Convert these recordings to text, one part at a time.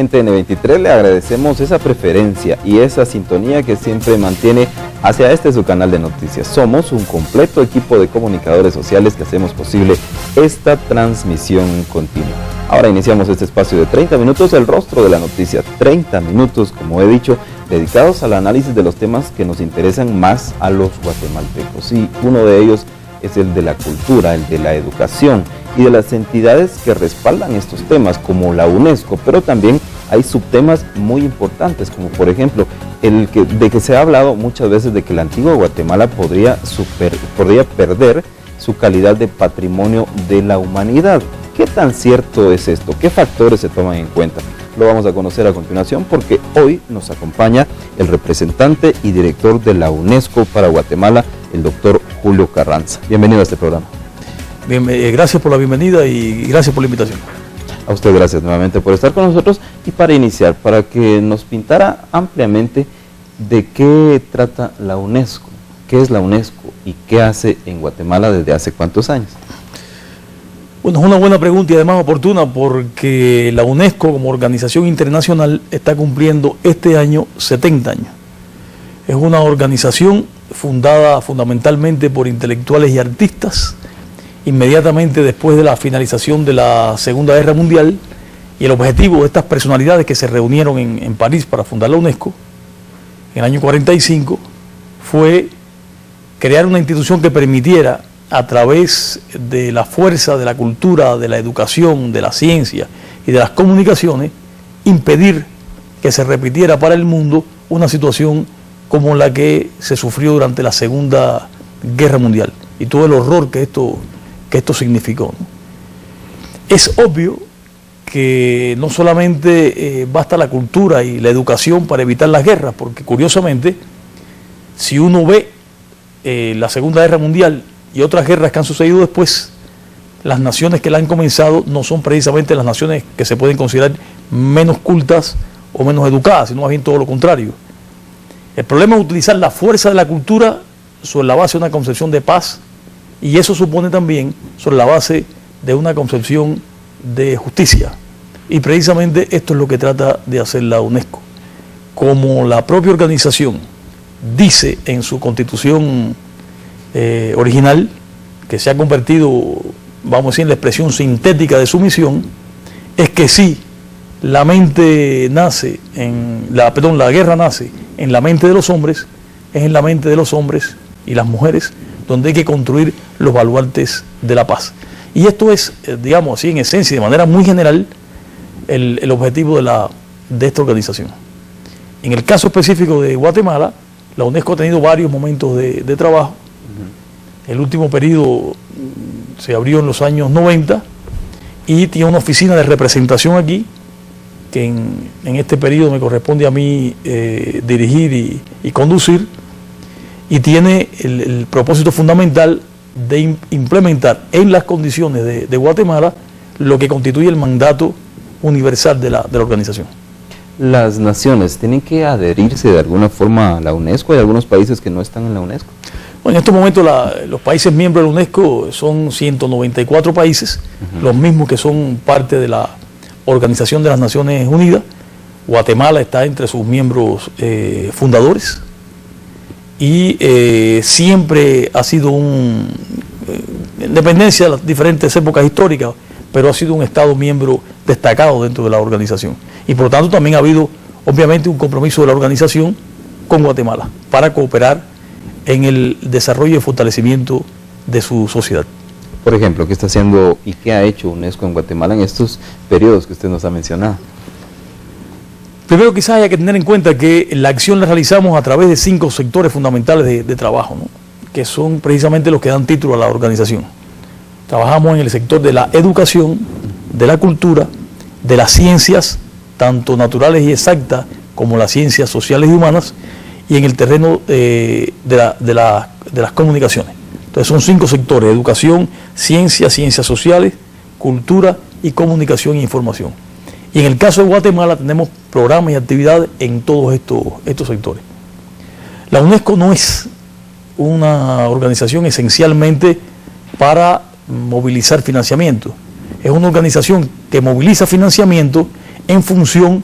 gente de N23 le agradecemos esa preferencia y esa sintonía que siempre mantiene hacia su canal de noticias. Somos un completo equipo de comunicadores sociales que hacemos posible esta transmisión continua. Ahora iniciamos este espacio de 30 minutos, el rostro de la noticia. 30 minutos, como he dicho, dedicados al análisis de los temas que nos interesan más a los guatemaltecos. Y uno de ellos es el de la cultura, el de la educación y de las entidades que respaldan estos temas, como la UNESCO, pero también hay subtemas muy importantes, como por ejemplo, de que se ha hablado muchas veces de que la antigua Guatemala podría perder su calidad de patrimonio de la humanidad. ¿Qué tan cierto es esto? ¿Qué factores se toman en cuenta? Lo vamos a conocer a continuación porque hoy nos acompaña el representante y director de la UNESCO para Guatemala, el doctor Julio Carranza. Bienvenido a este programa. Bien, gracias por la bienvenida y gracias por la invitación. A usted gracias nuevamente por estar con nosotros y para iniciar, para que nos pintara ampliamente de qué trata la UNESCO, qué es la UNESCO y qué hace en Guatemala desde hace cuántos años. Bueno, es una buena pregunta y además oportuna porque la UNESCO como organización internacional está cumpliendo este año 70 años. Es una organización fundada fundamentalmente por intelectuales y artistas inmediatamente después de la finalización de la Segunda Guerra Mundial, y el objetivo de estas personalidades que se reunieron en París para fundar la UNESCO en el año 45 fue crear una institución que permitiera, a través de la fuerza de la cultura, de la educación, de la ciencia y de las comunicaciones, impedir que se repitiera para el mundo una situación como la que se sufrió durante la Segunda Guerra Mundial y todo el horror que esto significó, ¿no? Es obvio que no solamente basta la cultura y la educación para evitar las guerras, porque curiosamente, si uno ve la Segunda Guerra Mundial y otras guerras que han sucedido después, las naciones que la han comenzado no son precisamente las naciones que se pueden considerar menos cultas o menos educadas, sino más bien todo lo contrario. El problema es utilizar la fuerza de la cultura sobre la base de una concepción de paz, y eso supone también sobre la base de una concepción de justicia. Y precisamente esto es lo que trata de hacer la UNESCO. Como la propia organización dice en su constitución original, que se ha convertido, vamos a decir, en la expresión sintética de su misión, es que sí, la guerra nace en la mente de los hombres, es en la mente de los hombres y las mujeres donde hay que construir los baluartes de la paz. Y esto es, digamos así, en esencia, de manera muy general, el objetivo de esta organización. En el caso específico de Guatemala, la UNESCO ha tenido varios momentos de trabajo. El último periodo se abrió en los años 90 y tiene una oficina de representación aquí, que en este periodo me corresponde a mí dirigir y conducir, y tiene el propósito fundamental de implementar en las condiciones de Guatemala lo que constituye el mandato universal de la organización. ¿Las naciones tienen que adherirse de alguna forma a la UNESCO? ¿Hay algunos países que no están en la UNESCO? Bueno, en estos momentos los países miembros de la UNESCO son 194 países, los mismos que son parte de la Organización de las Naciones Unidas. Guatemala está entre sus miembros fundadores y siempre ha sido independencia de las diferentes épocas históricas, pero ha sido un Estado miembro destacado dentro de la organización. Y por lo tanto también ha habido, obviamente, un compromiso de la organización con Guatemala para cooperar en el desarrollo y fortalecimiento de su sociedad. Por ejemplo, ¿qué está haciendo y qué ha hecho UNESCO en Guatemala en estos periodos que usted nos ha mencionado? Primero, quizás haya que tener en cuenta que la acción la realizamos a través de 5 sectores fundamentales de trabajo, ¿no? Que son precisamente los que dan título a la organización. Trabajamos en el sector de la educación, de la cultura, de las ciencias, tanto naturales y exactas como las ciencias sociales y humanas, y en el terreno de las comunicaciones. Entonces son 5 sectores: educación, ciencias sociales, cultura y comunicación e información. Y en el caso de Guatemala tenemos programas y actividades en todos estos sectores. La UNESCO no es una organización esencialmente para movilizar financiamiento. Es una organización que moviliza financiamiento en función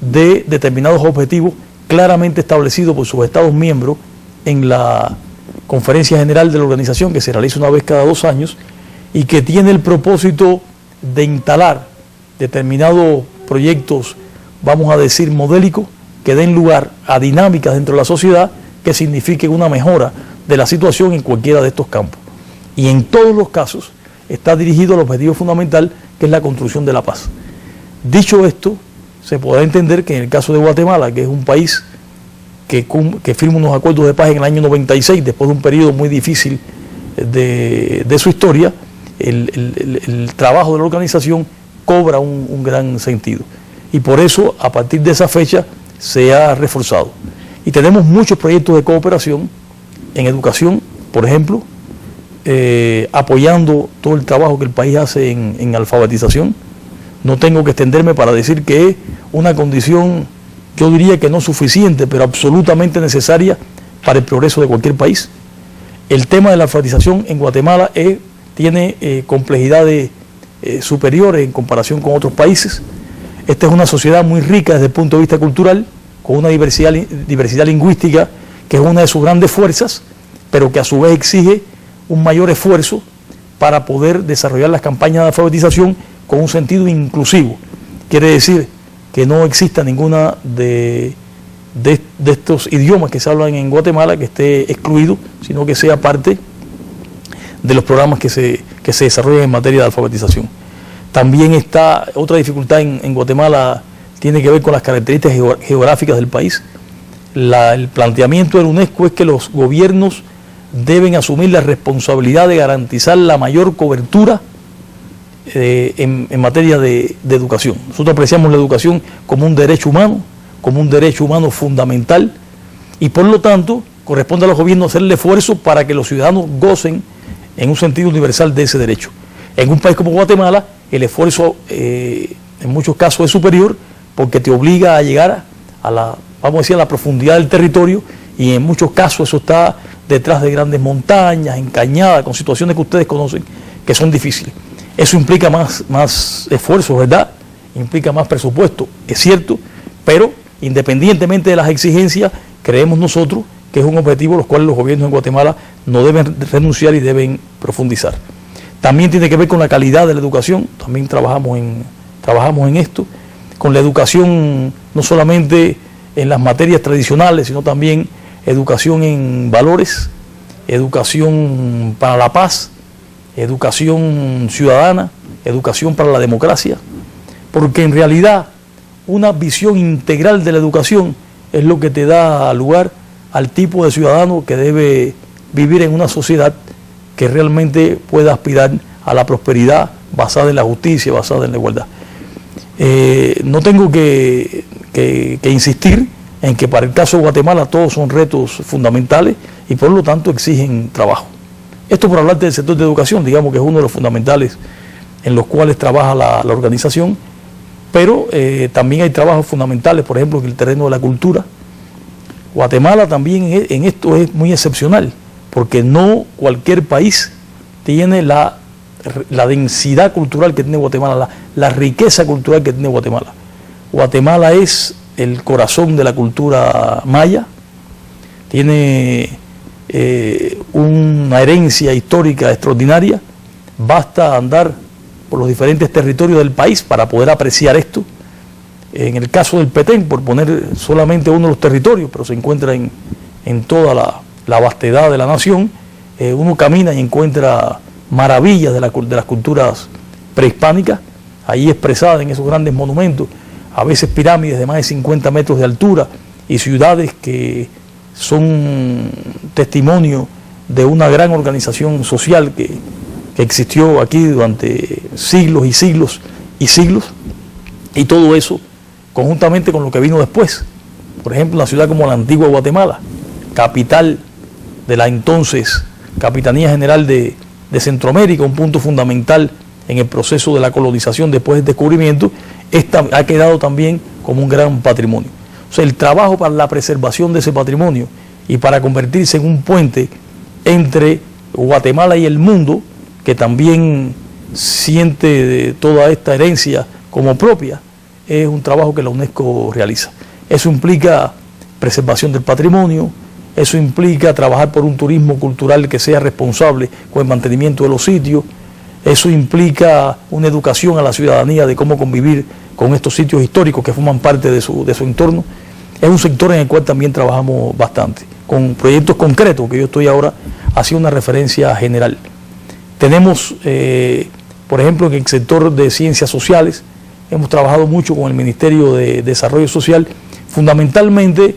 de determinados objetivos claramente establecidos por sus Estados miembros en la Conferencia General de la organización, que se realiza una vez cada 2 años y que tiene el propósito de instalar determinados proyectos, vamos a decir, modélicos, que den lugar a dinámicas dentro de la sociedad que signifiquen una mejora de la situación en cualquiera de estos campos. Y en todos los casos está dirigido al objetivo fundamental, que es la construcción de la paz. Dicho esto, se podrá entender que en el caso de Guatemala, que es un país que firma unos acuerdos de paz en el año 96, después de un periodo muy difícil de su historia, el trabajo de la organización cobra un gran sentido. Y por eso, a partir de esa fecha, se ha reforzado. Y tenemos muchos proyectos de cooperación en educación, por ejemplo, apoyando todo el trabajo que el país hace en alfabetización. No tengo que extenderme para decir que es una condición, yo diría que no suficiente, pero absolutamente necesaria para el progreso de cualquier país. El tema de la alfabetización en Guatemala tiene complejidades superiores en comparación con otros países. Esta es una sociedad muy rica desde el punto de vista cultural, con una diversidad lingüística que es una de sus grandes fuerzas, pero que a su vez exige un mayor esfuerzo para poder desarrollar las campañas de alfabetización con un sentido inclusivo. Quiere decir que no exista ninguna de estos idiomas que se hablan en Guatemala que esté excluido, sino que sea parte de los programas que se desarrollan en materia de alfabetización. También está otra dificultad en Guatemala, tiene que ver con las características geográficas del país. El planteamiento de la UNESCO es que los gobiernos deben asumir la responsabilidad de garantizar la mayor cobertura en materia de educación. Nosotros apreciamos la educación como un derecho humano fundamental, y por lo tanto corresponde a los gobiernos hacer el esfuerzo para que los ciudadanos gocen en un sentido universal de ese derecho. En un país como Guatemala, el esfuerzo en muchos casos es superior, porque te obliga a llegar a la profundidad del territorio, y en muchos casos eso está detrás de grandes montañas, en cañadas, con situaciones que ustedes conocen que son difíciles. Eso implica más esfuerzo, ¿verdad? Implica más presupuesto, es cierto, pero independientemente de las exigencias, creemos nosotros que es un objetivo los cuales los gobiernos en Guatemala no deben renunciar y deben profundizar. También tiene que ver con la calidad de la educación, también trabajamos en esto, con la educación no solamente en las materias tradicionales, sino también educación en valores, educación para la paz, educación ciudadana, educación para la democracia, porque en realidad una visión integral de la educación es lo que te da lugar al tipo de ciudadano que debe vivir en una sociedad que realmente pueda aspirar a la prosperidad basada en la justicia, basada en la igualdad. No tengo que insistir en que para el caso de Guatemala todos son retos fundamentales y por lo tanto exigen trabajo. Esto por hablar del sector de educación, digamos que es uno de los fundamentales en los cuales trabaja la organización, pero también hay trabajos fundamentales, por ejemplo, en el terreno de la cultura. Guatemala también en esto es muy excepcional, porque no cualquier país tiene la densidad cultural que tiene Guatemala, la riqueza cultural que tiene Guatemala. Guatemala es el corazón de la cultura maya, tiene una herencia histórica extraordinaria. Basta andar por los diferentes territorios del país para poder apreciar esto. En el caso del Petén, por poner solamente uno de los territorios, pero se encuentra en toda la vastedad de la nación, uno camina y encuentra maravillas de las culturas prehispánicas, ahí expresadas en esos grandes monumentos, a veces pirámides de más de 50 metros de altura y ciudades que son testimonio de una gran organización social que existió aquí durante siglos y siglos y siglos, y todo eso conjuntamente con lo que vino después. Por ejemplo, una ciudad como la antigua Guatemala, capital de la entonces Capitanía General de Centroamérica, un punto fundamental en el proceso de la colonización después del descubrimiento, ha quedado también como un gran patrimonio. O sea, el trabajo para la preservación de ese patrimonio y para convertirse en un puente entre Guatemala y el mundo, que también siente toda esta herencia como propia, es un trabajo que la UNESCO realiza. Eso implica preservación del patrimonio, eso implica trabajar por un turismo cultural que sea responsable con el mantenimiento de los sitios, eso implica una educación a la ciudadanía de cómo convivir con estos sitios históricos que forman parte de su entorno. Es un sector en el cual también trabajamos bastante, con proyectos concretos, que yo estoy ahora haciendo una referencia general. Tenemos, por ejemplo, en el sector de ciencias sociales, hemos trabajado mucho con el Ministerio de Desarrollo Social, fundamentalmente,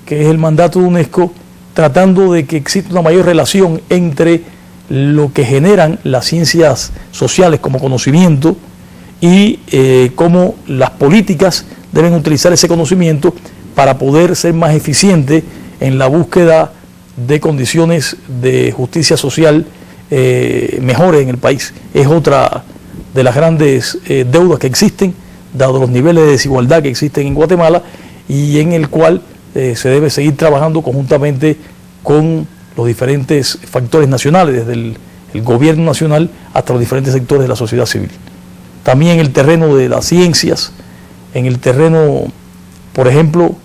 que es el mandato de UNESCO, tratando de que exista una mayor relación entre lo que generan las ciencias sociales como conocimiento y cómo las políticas deben utilizar ese conocimiento para poder ser más eficientes en la búsqueda de condiciones de justicia social mejores en el país. Es otra de las grandes deudas que existen, dado los niveles de desigualdad que existen en Guatemala, y en el cual se debe seguir trabajando conjuntamente con los diferentes factores nacionales, desde el gobierno nacional hasta los diferentes sectores de la sociedad civil. También en el terreno de las ciencias, en el terreno, por ejemplo,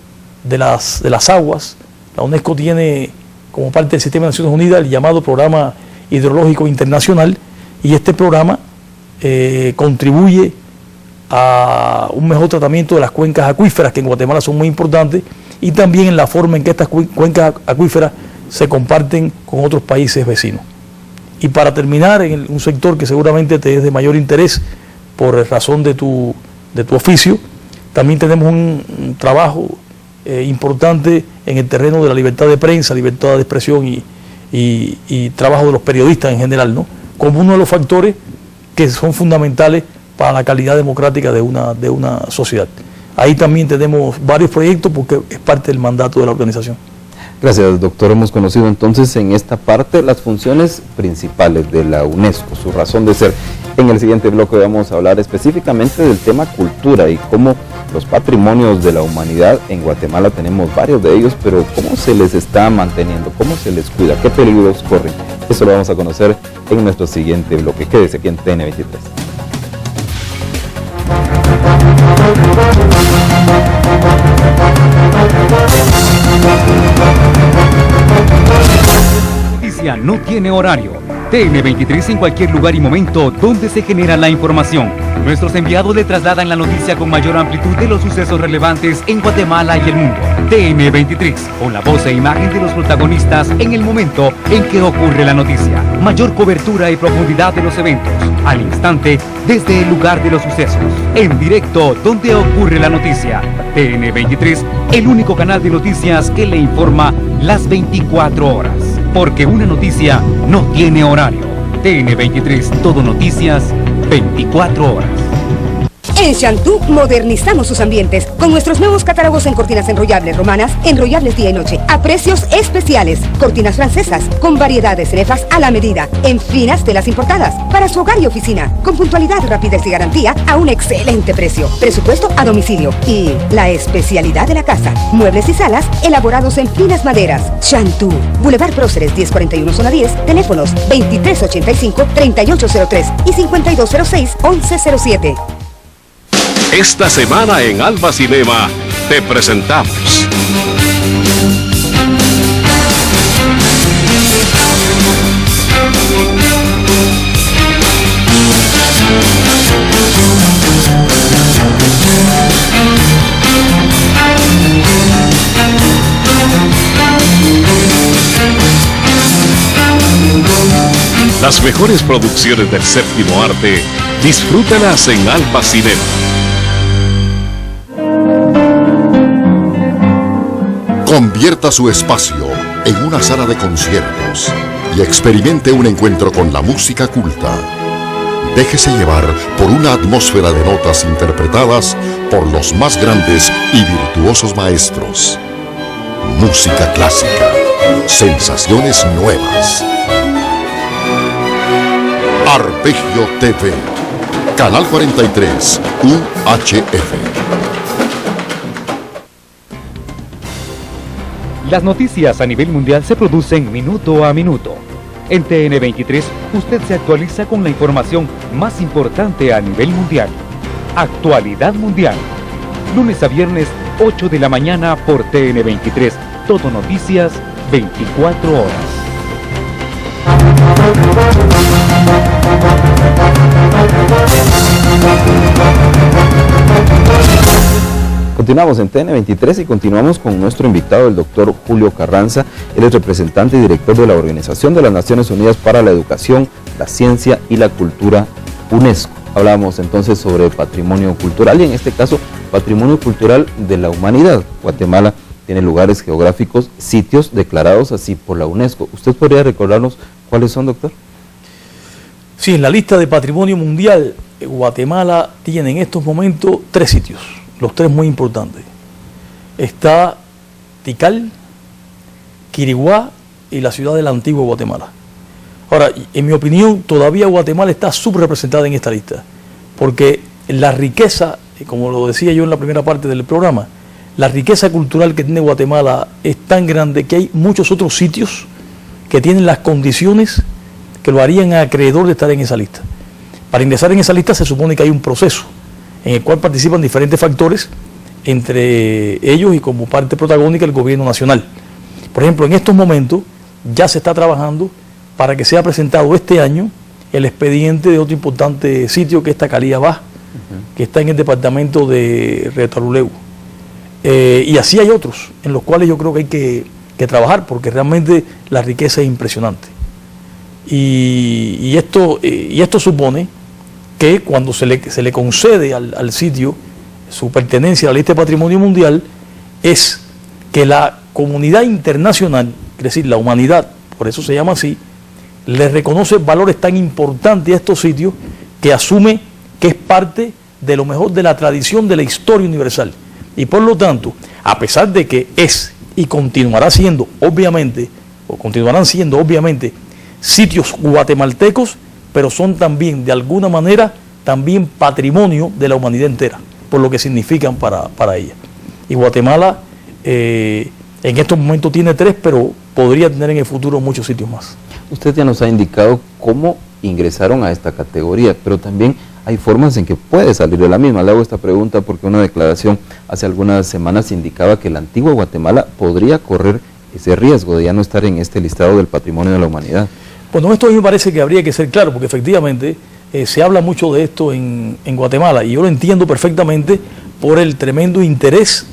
de las aguas, la UNESCO tiene como parte del Sistema de Naciones Unidas el llamado Programa Hidrológico Internacional, y este programa contribuye a un mejor tratamiento de las cuencas acuíferas, que en Guatemala son muy importantes, y también en la forma en que estas cuencas acuíferas se comparten con otros países vecinos. Y para terminar, en un sector que seguramente te es de mayor interés por razón de tu oficio, también tenemos un trabajo importante en el terreno de la libertad de prensa, libertad de expresión y trabajo de los periodistas en general, ¿no?, como uno de los factores que son fundamentales para la calidad democrática de una sociedad. Ahí también tenemos varios proyectos porque es parte del mandato de la organización. Gracias, doctor. Hemos conocido entonces en esta parte las funciones principales de la UNESCO, su razón de ser. En el siguiente bloque vamos a hablar específicamente del tema cultura y cómo los patrimonios de la humanidad en Guatemala, tenemos varios de ellos, pero cómo se les está manteniendo, cómo se les cuida, qué peligros corren. Eso lo vamos a conocer en nuestro siguiente bloque. Quédese aquí en TN23. Noticia no tiene horario. TN23 en cualquier lugar y momento donde se genera la información. Nuestros enviados le trasladan la noticia con mayor amplitud de los sucesos relevantes en Guatemala y el mundo. TN23, con la voz e imagen de los protagonistas en el momento en que ocurre la noticia. Mayor cobertura y profundidad de los eventos, al instante, desde el lugar de los sucesos. En directo, donde ocurre la noticia. TN23, el único canal de noticias que le informa las 24 horas. Porque una noticia no tiene horario. TN23, todo noticias, 24 horas. En Shantú modernizamos sus ambientes con nuestros nuevos catálogos en cortinas enrollables romanas, enrollables día y noche, a precios especiales. Cortinas francesas con variedades cenefas a la medida, en finas telas importadas, para su hogar y oficina, con puntualidad, rapidez y garantía a un excelente precio. Presupuesto a domicilio. Y la especialidad de la casa, muebles y salas elaborados en finas maderas. Shantú, Boulevard Próceres 1041 zona 10, teléfonos 2385-3803 y 5206-1107. Esta semana en Alba Cinema te presentamos las mejores producciones del séptimo arte. Disfrútalas en Alba Cinema. Convierta su espacio en una sala de conciertos y experimente un encuentro con la música culta. Déjese llevar por una atmósfera de notas interpretadas por los más grandes y virtuosos maestros. Música clásica, sensaciones nuevas. Arpegio TV, Canal 43, UHF. Las noticias a nivel mundial se producen minuto a minuto. En TN23, usted se actualiza con la información más importante a nivel mundial. Actualidad Mundial. Lunes a viernes, 8 de la mañana por TN23. Todo Noticias, 24 horas. Continuamos en TN23 y continuamos con nuestro invitado, el doctor Julio Carranza. Él es representante y director de la Organización de las Naciones Unidas para la Educación, la Ciencia y la Cultura, UNESCO. Hablamos entonces sobre patrimonio cultural y en este caso patrimonio cultural de la humanidad. Guatemala tiene lugares geográficos, sitios declarados así por la UNESCO. ¿Usted podría recordarnos cuáles son, doctor? Sí, en la lista de patrimonio mundial, Guatemala tiene en estos momentos 3 sitios, los 3 muy importantes. Está Tikal, Quiriguá y la ciudad de la antigua Guatemala. Ahora, en mi opinión, todavía Guatemala está subrepresentada en esta lista, porque la riqueza, como lo decía yo en la primera parte del programa, la riqueza cultural que tiene Guatemala es tan grande que hay muchos otros sitios que tienen las condiciones que lo harían acreedor de estar en esa lista. Para ingresar en esa lista se supone que hay un proceso en el cual participan diferentes factores, entre ellos y como parte protagónica el gobierno nacional. Por ejemplo, en estos momentos ya se está trabajando para que sea presentado este año el expediente de otro importante sitio que es Tacaliabá, que está en el departamento de Retaluleu. Y así hay otros en los cuales yo creo que hay que trabajar porque realmente la riqueza es impresionante. Y esto supone que cuando se le concede al sitio su pertenencia a la lista de patrimonio mundial, es que la comunidad internacional, es decir, la humanidad, por eso se llama así, le reconoce valores tan importantes a estos sitios que asume que es parte de lo mejor de la tradición de la historia universal. Y por lo tanto, a pesar de que es y continuarán siendo obviamente sitios guatemaltecos, pero son también de alguna manera también patrimonio de la humanidad entera, por lo que significan para ella. Y Guatemala en estos momentos tiene 3, pero podría tener en el futuro muchos sitios más. Usted ya nos ha indicado cómo ingresaron a esta categoría, pero también hay formas en que puede salir de la misma. Le hago esta pregunta porque una declaración hace algunas semanas indicaba que la antigua Guatemala podría correr ese riesgo de ya no estar en este listado del patrimonio de la humanidad. Bueno, esto a mí me parece que habría que ser claro, porque efectivamente se habla mucho de esto en Guatemala, y yo lo entiendo perfectamente por el tremendo interés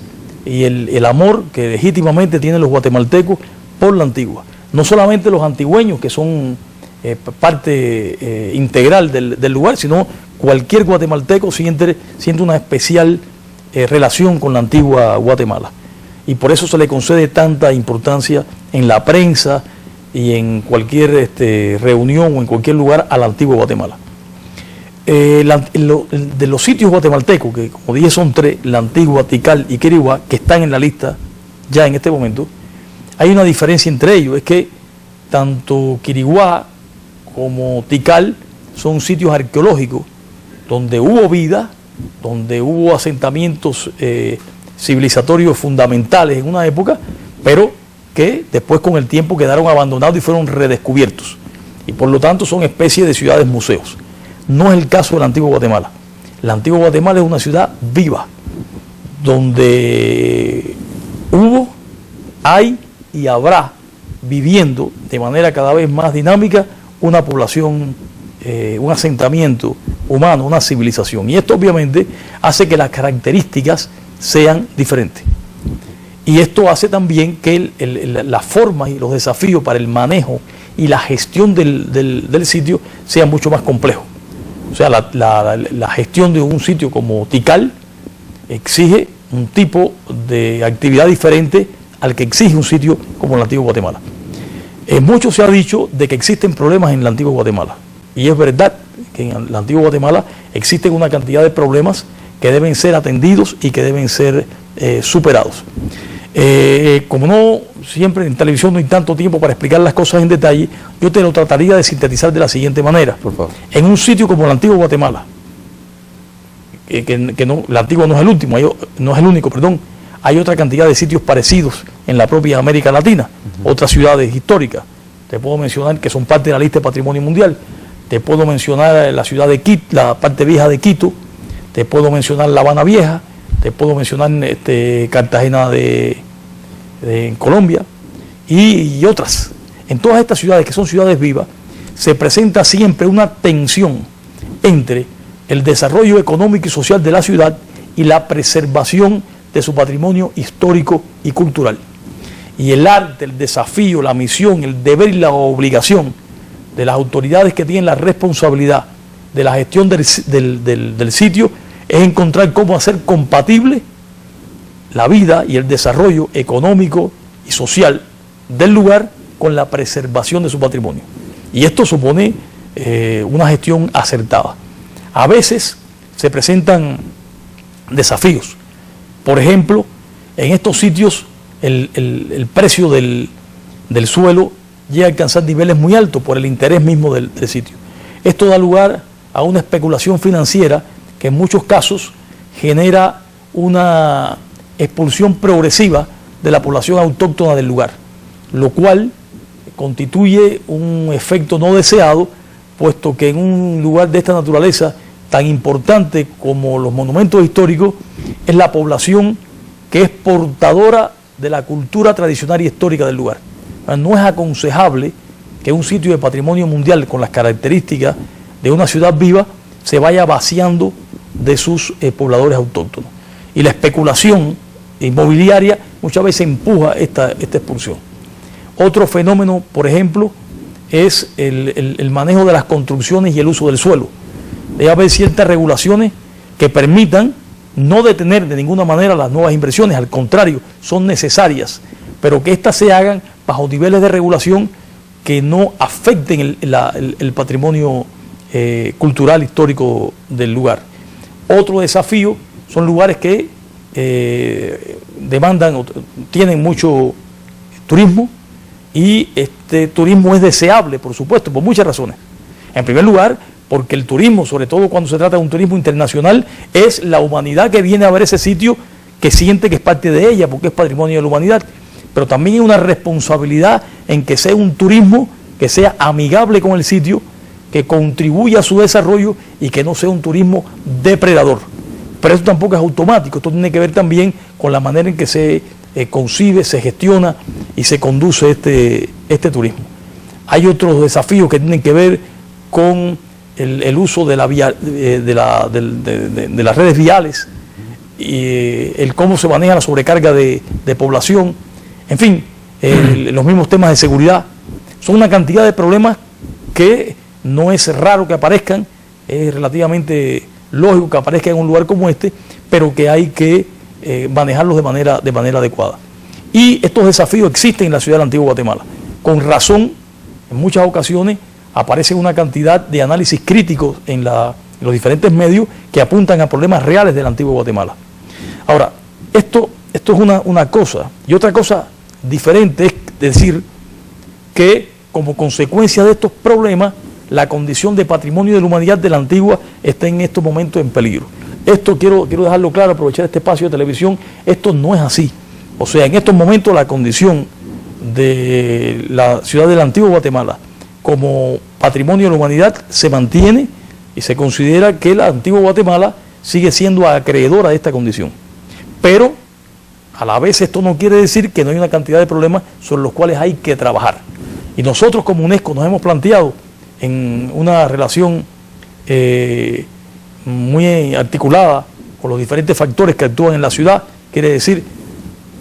y el amor que legítimamente tienen los guatemaltecos por la antigua. No solamente los antigüeños, que son parte integral del lugar, sino cualquier guatemalteco siente una especial relación con la antigua Guatemala. Y por eso se le concede tanta importancia en la prensa y en cualquier reunión o en cualquier lugar a la antigua Guatemala. De los sitios guatemaltecos, que como dije son 3, la antigua, Tikal y Quiriguá, que están en la lista ya en este momento, hay una diferencia entre ellos, es que tanto Quiriguá como Tikal son sitios arqueológicos donde hubo vida, donde hubo asentamientos civilizatorios fundamentales en una época, pero que después con el tiempo quedaron abandonados y fueron redescubiertos. Y por lo tanto son especies de ciudades museos. No es el caso de la antigua Guatemala. La antigua Guatemala es una ciudad viva, donde hubo, hay y habrá viviendo de manera cada vez más dinámica una población, un asentamiento humano, una civilización. Y esto obviamente hace que las características sean diferentes. Y esto hace también que las formas y los desafíos para el manejo y la gestión del sitio sean mucho más complejos. O sea, la gestión de un sitio como Tikal exige un tipo de actividad diferente al que exige un sitio como la antigua Guatemala. Mucho se ha dicho de que existen problemas en la antigua Guatemala. Y es verdad que en la antigua Guatemala existen una cantidad de problemas que deben ser atendidos y que deben ser superados. Como no siempre en televisión no hay tanto tiempo para explicar las cosas en detalle, yo te lo trataría de sintetizar de la siguiente manera. Por favor. En un sitio como la antigua Guatemala, que no, la antigua no es el último, no es el único, perdón, hay otra cantidad de sitios parecidos en la propia América Latina, otras ciudades históricas. Te puedo mencionar que son parte de la lista de patrimonio mundial. Te puedo mencionar la ciudad de Quito, la parte vieja de Quito. te puedo mencionar La Habana Vieja, te puedo mencionar Cartagena en Colombia y otras. En todas estas ciudades, que son ciudades vivas, se presenta siempre una tensión entre el desarrollo económico y social de la ciudad y la preservación de su patrimonio histórico y cultural. Y el arte, el desafío, la misión, el deber y la obligación de las autoridades que tienen la responsabilidad de la gestión del sitio es encontrar cómo hacer compatible la vida y el desarrollo económico y social del lugar con la preservación de su patrimonio. Y esto supone una gestión acertada. A veces se presentan desafíos. Por ejemplo, en estos sitios el precio del suelo llega a alcanzar niveles muy altos por el interés mismo del sitio. Esto da lugar a una especulación financiera que en muchos casos genera una expulsión progresiva de la población autóctona del lugar, lo cual constituye un efecto no deseado, puesto que en un lugar de esta naturaleza tan importante como los monumentos históricos es la población que es portadora de la cultura tradicional y histórica del lugar. No es aconsejable que un sitio de patrimonio mundial con las características de una ciudad viva se vaya vaciando de sus pobladores autóctonos. Y la especulación inmobiliaria muchas veces empuja esta expulsión. Otro fenómeno, por ejemplo, es el manejo de las construcciones y el uso del suelo. Debe haber ciertas regulaciones que permitan no detener de ninguna manera las nuevas inversiones, al contrario, son necesarias, pero que éstas se hagan bajo niveles de regulación que no afecten el patrimonio cultural histórico del lugar. Otro desafío son lugares que tienen mucho turismo, y este turismo es deseable, por supuesto, por muchas razones. En primer lugar, porque el turismo, sobre todo cuando se trata de un turismo internacional, es la humanidad que viene a ver ese sitio, que siente que es parte de ella, porque es patrimonio de la humanidad. Pero también hay una responsabilidad en que sea un turismo que sea amigable con el sitio, que contribuya a su desarrollo y que no sea un turismo depredador. Pero eso tampoco es automático, esto tiene que ver también con la manera en que se concibe, se gestiona y se conduce este turismo. Hay otros desafíos que tienen que ver con el uso de las redes viales y el cómo se maneja la sobrecarga de población, en fin, los mismos temas de seguridad. Son una cantidad de problemas que no es raro que aparezcan, es relativamente lógico que aparezcan en un lugar como este, pero que hay que manejarlos de manera adecuada. Y estos desafíos existen en la ciudad de la Antigua Guatemala. Con razón, en muchas ocasiones aparece una cantidad de análisis críticos en los diferentes medios que apuntan a problemas reales de la Antigua Guatemala. Ahora, esto es una cosa, y otra cosa diferente es decir que como consecuencia de estos problemas, la condición de patrimonio de la humanidad de la Antigua está en estos momentos en peligro. Esto quiero dejarlo claro, aprovechar este espacio de televisión, esto no es así. O sea, en estos momentos la condición de la ciudad de la Antigua Guatemala como patrimonio de la humanidad se mantiene y se considera que la Antigua Guatemala sigue siendo acreedora de esta condición. Pero a la vez esto no quiere decir que no hay una cantidad de problemas sobre los cuales hay que trabajar. Y nosotros como UNESCO nos hemos planteado en una relación muy articulada con los diferentes factores que actúan en la ciudad, quiere decir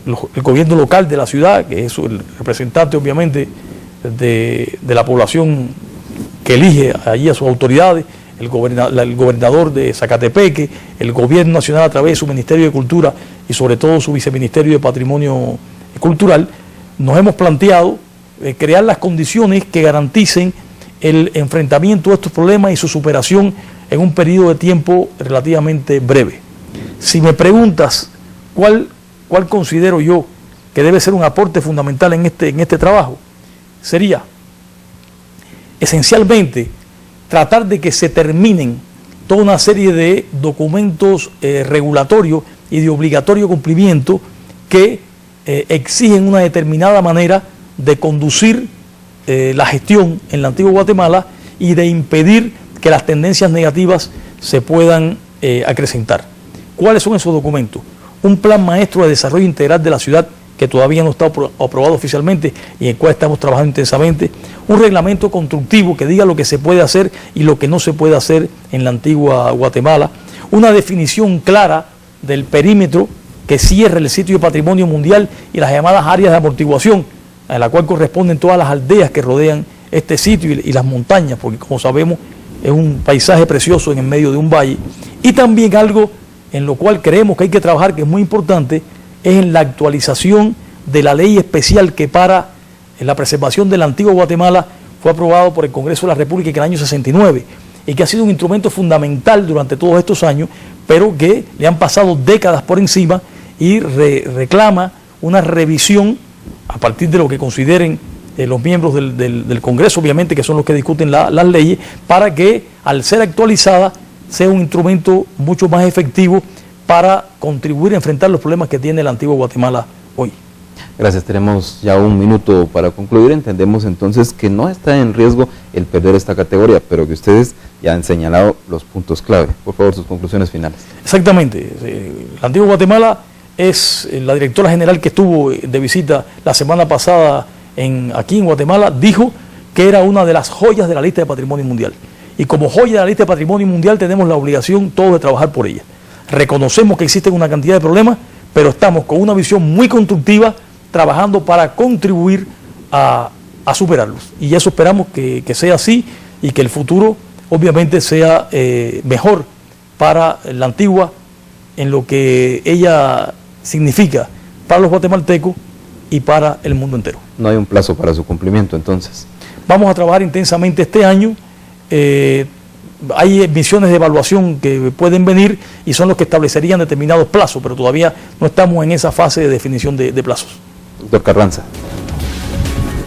el gobierno local de la ciudad, que es el representante obviamente de la población que elige allí a sus autoridades, el gobernador de Zacatepeque, el gobierno nacional a través de su Ministerio de Cultura y sobre todo su Viceministerio de Patrimonio Cultural. Nos hemos planteado crear las condiciones que garanticen el enfrentamiento de estos problemas y su superación en un periodo de tiempo relativamente breve. Si me preguntas cuál considero yo que debe ser un aporte fundamental en este trabajo, sería esencialmente tratar de que se terminen toda una serie de documentos regulatorios y de obligatorio cumplimiento que exigen una determinada manera de conducir la gestión en la Antigua Guatemala y de impedir que las tendencias negativas se puedan acrecentar. ¿Cuáles son esos documentos? Un plan maestro de desarrollo integral de la ciudad que todavía no está aprobado oficialmente y en el cual estamos trabajando intensamente. Un reglamento constructivo que diga lo que se puede hacer y lo que no se puede hacer en la antigua Guatemala. Una definición clara del perímetro que cierre el sitio de patrimonio mundial y las llamadas áreas de amortiguación, a la cual corresponden todas las aldeas que rodean este sitio y las montañas, porque como sabemos es un paisaje precioso en el medio de un valle. Y también algo en lo cual creemos que hay que trabajar, que es muy importante, es en la actualización de la ley especial que para la preservación de la antigua Guatemala fue aprobado por el Congreso de la República en el año 69 y que ha sido un instrumento fundamental durante todos estos años, pero que le han pasado décadas por encima y reclama una revisión a partir de lo que consideren los miembros del Congreso, obviamente, que son los que discuten las leyes, para que al ser actualizada sea un instrumento mucho más efectivo para contribuir a enfrentar los problemas que tiene la antigua Guatemala hoy. Gracias, tenemos ya un minuto para concluir. Entendemos entonces que no está en riesgo el perder esta categoría, pero que ustedes ya han señalado los puntos clave. Por favor, sus conclusiones finales. Exactamente. La antigua Guatemala es la directora general que estuvo de visita la semana pasada aquí en Guatemala, dijo que era una de las joyas de la lista de patrimonio mundial. Y como joya de la lista de patrimonio mundial tenemos la obligación todos de trabajar por ella. Reconocemos que existen una cantidad de problemas, pero estamos con una visión muy constructiva, trabajando para contribuir a superarlos. Y eso esperamos que sea así y que el futuro obviamente sea mejor para la antigua en lo que ella significa para los guatemaltecos y para el mundo entero. No hay un plazo para su cumplimiento entonces. Vamos a trabajar intensamente este año. Hay misiones de evaluación que pueden venir y son los que establecerían determinados plazos, pero todavía no estamos en esa fase de definición de plazos. Doctor Carranza.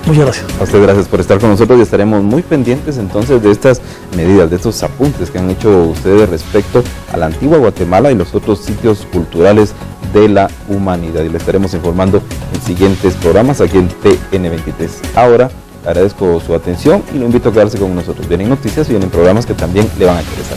Muchas gracias. A usted gracias por estar con nosotros y estaremos muy pendientes entonces de estas medidas, de estos apuntes que han hecho ustedes respecto a la antigua Guatemala y los otros sitios culturales de la humanidad. Y le estaremos informando en siguientes programas aquí en TN23. Ahora agradezco su atención y lo invito a quedarse con nosotros. Vienen noticias y vienen programas que también le van a interesar.